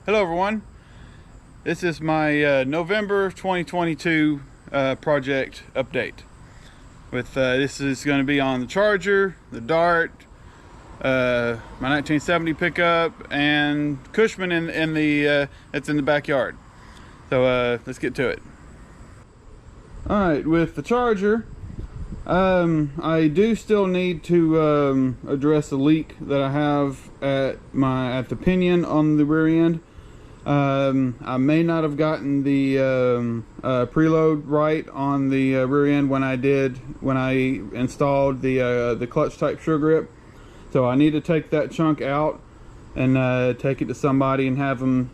Hello everyone, this is my November 2022 project update. This is going to be on the Charger, the Dart, my 1970 pickup, and Cushman in the that's in the backyard. So let's get to it. Alright, with the Charger, I do still need to address a leak that I have at the pinion on the rear end. I may not have gotten the preload right on the rear end when I installed the clutch type sure grip. So I need to take that chunk out and take it to somebody and have them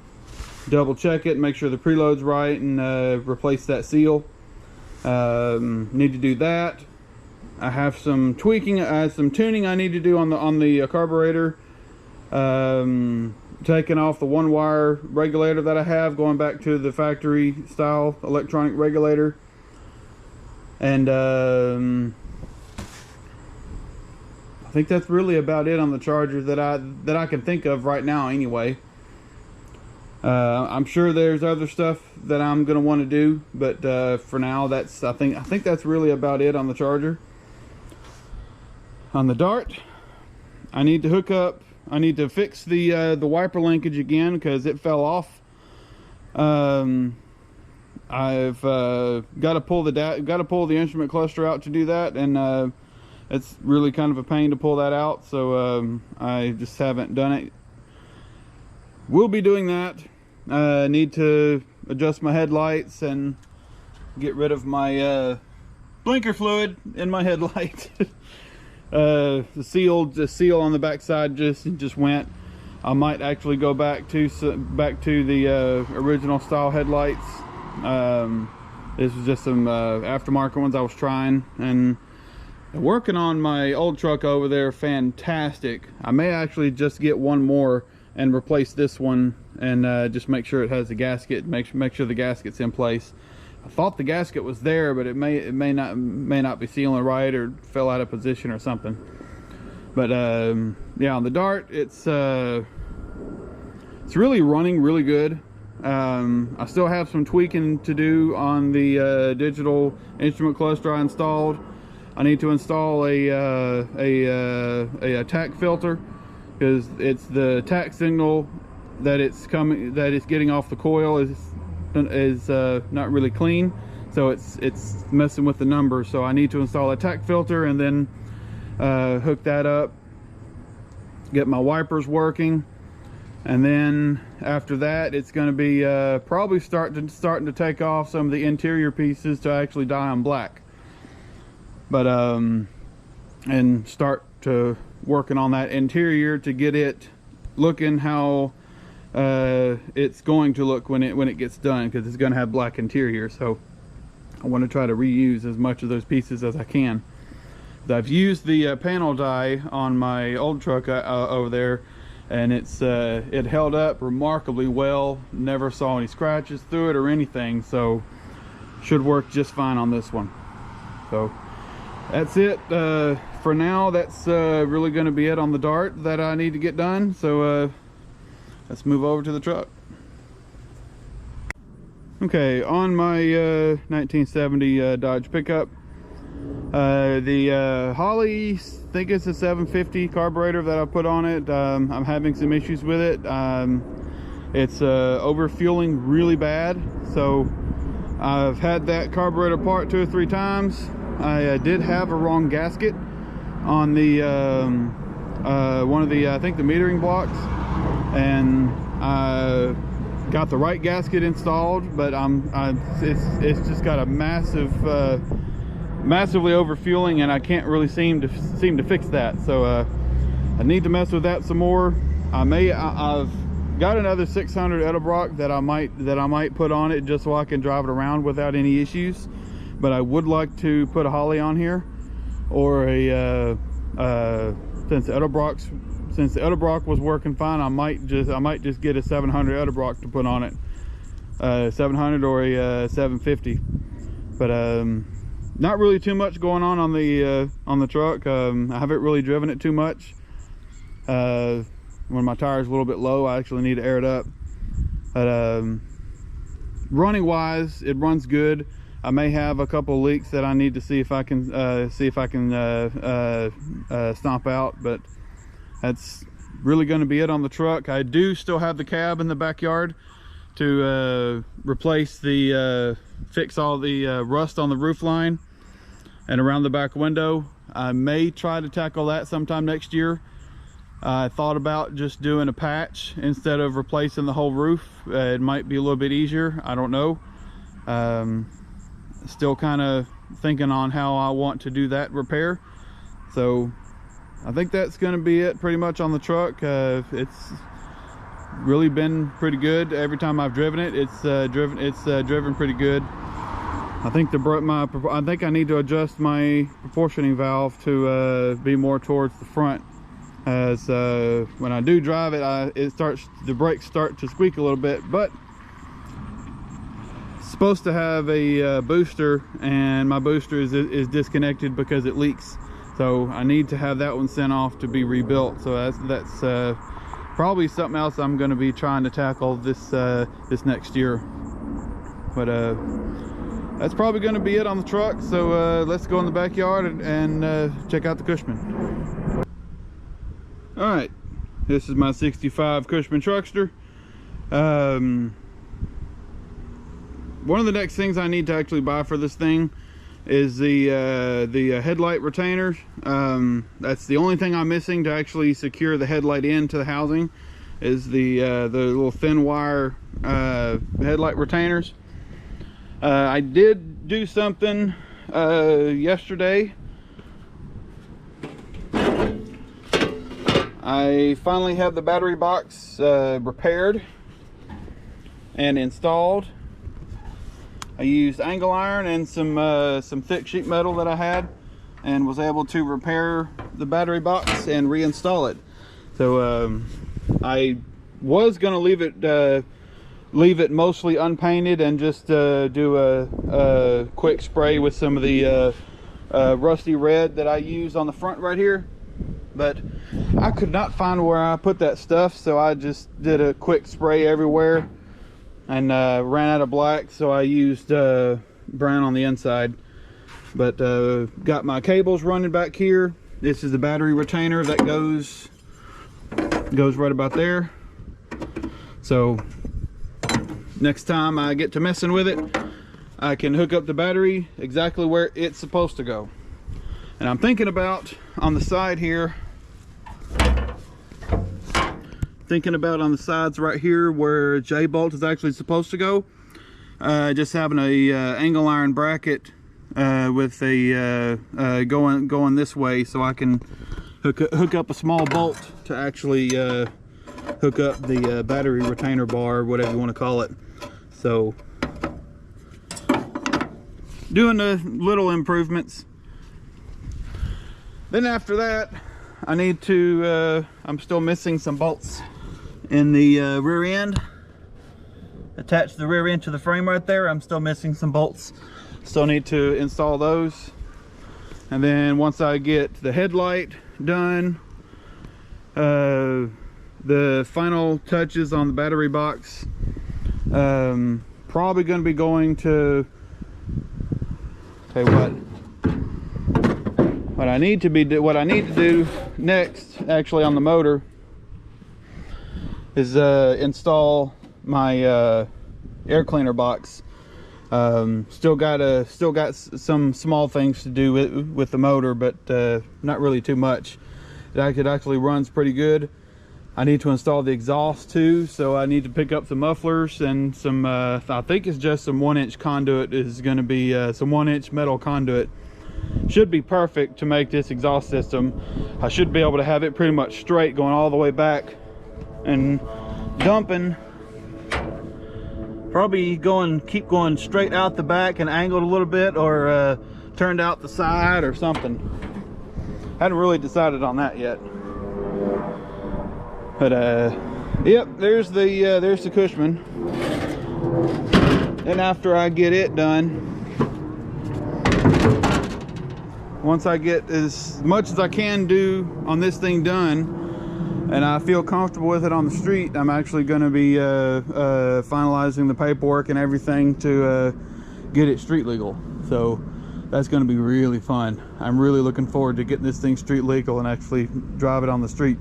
double check it, make sure the preload's right, and replace that seal. Need to do that. I have some tweaking, some tuning I need to do on the carburetor. Taking off the one wire regulator that I have, going back to the factory style electronic regulator, and I think that's really about it on the Charger that I can think of right now anyway. I'm sure there's other stuff that I'm gonna want to do, but for now I think that's really about it on the Charger. On the Dart, I need to hook up. I need to fix the wiper linkage again because it fell off. I've got to pull the instrument cluster out to do that, and it's really kind of a pain to pull that out. So I just haven't done it. We'll be doing that. Need to adjust my headlights and get rid of my blinker fluid in my headlight. The seal on the back side just went. I might actually go back to the original style headlights. This was just some aftermarket ones I was trying, and working on my old truck over there. Fantastic. I may actually just get one more and replace this one, and just make sure it has the gasket. Make sure the gasket's in place. I thought the gasket was there, but it may not be sealing right, or fell out of position or something. But yeah, on the Dart, it's really running really good. I still have some tweaking to do on the digital instrument cluster I installed. I need to install a tach filter, because it's the tach signal that it's getting off the coil is not really clean, so it's messing with the numbers. So I need to install a tach filter and then hook that up, get my wipers working, and then after that it's going to be probably starting to take off some of the interior pieces to actually dye them black, but and start to working on that interior to get it looking how it's going to look when it gets done, because it's going to have black interior. So I want to try to reuse as much of those pieces as I can. I've used the panel dye on my old truck over there, and it held up remarkably well. Never saw any scratches through it or anything, so should work just fine on this one. So that's it for now. That's really going to be it on the Dart that I need to get done. So let's move over to the truck. Okay, on my 1970 Dodge pickup, the Holley, I think it's a 750 carburetor that I put on it. I'm having some issues with it. It's overfueling really bad, so I've had that carburetor part 2 or 3 times. I did have a wrong gasket on the one of the I think the metering blocks, and I got the right gasket installed, but it's just got a massively overfueling, and I can't really seem to fix that. So I need to mess with that some more. I've got another 600 Edelbrock that I might put on it just so I can drive it around without any issues. But I would like to put a Holley on here, or since the Edelbrock was working fine, I might just get a 700 Edelbrock to put on it, 700 or a 750. But not really too much going on the truck. I haven't really driven it too much. When my tire's a little bit low, I actually need to air it up. But running wise, it runs good. I may have a couple leaks that I need to see if I can stomp out, but that's really going to be it on the truck. I do still have the cab in the backyard to replace the fix all the rust on the roof line and around the back window. I may try to tackle that sometime next year. I thought about just doing a patch instead of replacing the whole roof. It might be a little bit easier, I don't know. Still kind of thinking on how I want to do that repair. So I think that's going to be it pretty much on the truck. It's really been pretty good. Every time I've driven it, it's driven pretty good. I think I think I need to adjust my proportioning valve to be more towards the front, as when I do drive it, the brakes start to squeak a little bit. But supposed to have a booster, and my booster is disconnected because it leaks, so I need to have that one sent off to be rebuilt. So that's probably something else I'm going to be trying to tackle this next year. But that's probably going to be it on the truck. So let's go in the backyard and check out the Cushman. All right, this is my 65 Cushman Truckster. One of the next things I need to actually buy for this thing is the headlight retainers. That's the only thing I'm missing to actually secure the headlight into the housing, is the little thin wire headlight retainers. I did do something yesterday. I finally have the battery box repaired and installed. I used angle iron and some thick sheet metal that I had, and was able to repair the battery box and reinstall it. So I was gonna leave it mostly unpainted and just do a quick spray with some of the rusty red that I use on the front right here, but I could not find where I put that stuff, so I just did a quick spray everywhere and ran out of black, so I used brown on the inside. But got my cables running back here. This is the battery retainer that goes right about there. So next time I get to messing with it, I can hook up the battery exactly where it's supposed to go. And I'm thinking about on the side here, on the sides right here where J-bolt is actually supposed to go, just having a angle iron bracket with a going this way, so I can hook up a small bolt to actually hook up the battery retainer bar, whatever you want to call it. So doing the little improvements. Then after that, I need to I'm still missing some bolts in the rear end. Attach the rear end to the frame right there. I'm still missing some bolts. Still need to install those. And then once I get the headlight done, the final touches on the battery box, probably going to be going to, tell you what I need to do next, actually, on the motor, is install my air cleaner box. Still got some small things to do with the motor, but not really too much. It actually runs pretty good. I need to install the exhaust too, so I need to pick up some mufflers and some I think it's just some 1-inch conduit. Is going to be some 1-inch metal conduit. Should be perfect to make this exhaust system. I should be able to have it pretty much straight going all the way back, and dumping, probably keep going straight out the back and angled a little bit, or turned out the side or something. Hadn't really decided on that yet. But yep, there's the Cushman. And after I get it done, once I get as much as I can do on this thing done, and I feel comfortable with it on the street, I'm actually going to be finalizing the paperwork and everything to get it street legal. So that's going to be really fun. I'm really looking forward to getting this thing street legal and actually drive it on the street.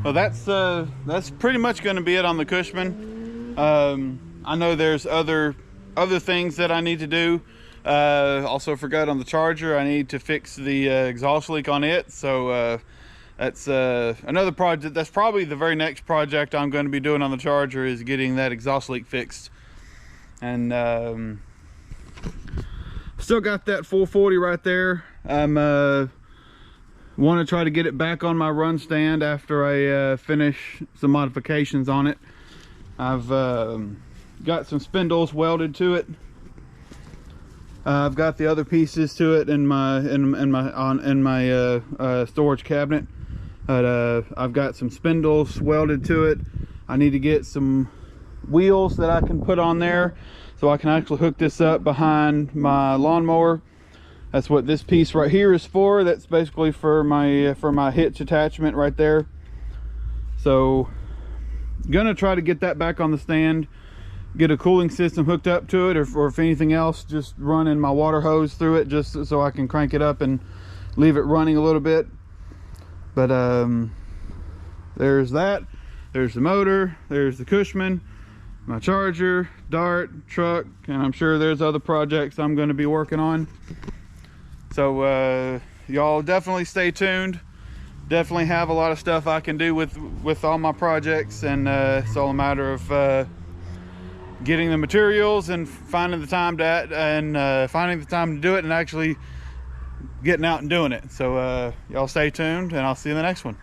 Well, that's pretty much going to be it on the Cushman. I know there's other things that I need to do. Also forgot on the Charger, I need to fix the exhaust leak on it. So that's another project. That's probably the very next project I'm going to be doing on the Charger, is getting that exhaust leak fixed. And still got that 440 right there. I'm want to try to get it back on my run stand after I finish some modifications on it. I've got some spindles welded to it. I've got the other pieces to it in my storage cabinet. But I've got some spindles welded to it. I need to get some wheels that I can put on there so I can actually hook this up behind my lawnmower. That's what this piece right here is for. That's basically for my hitch attachment right there. So gonna try to get that back on the stand, get a cooling system hooked up to it, or if anything else, just running my water hose through it just so I can crank it up and leave it running a little bit. But there's that. There's the motor, there's the Cushman, my Charger, Dart, truck, and I'm sure there's other projects I'm going to be working on. So y'all definitely stay tuned. Definitely have a lot of stuff I can do with all my projects, and it's all a matter of getting the materials and finding the time to do it, and actually getting out and doing it. So y'all stay tuned, and I'll see you in the next one.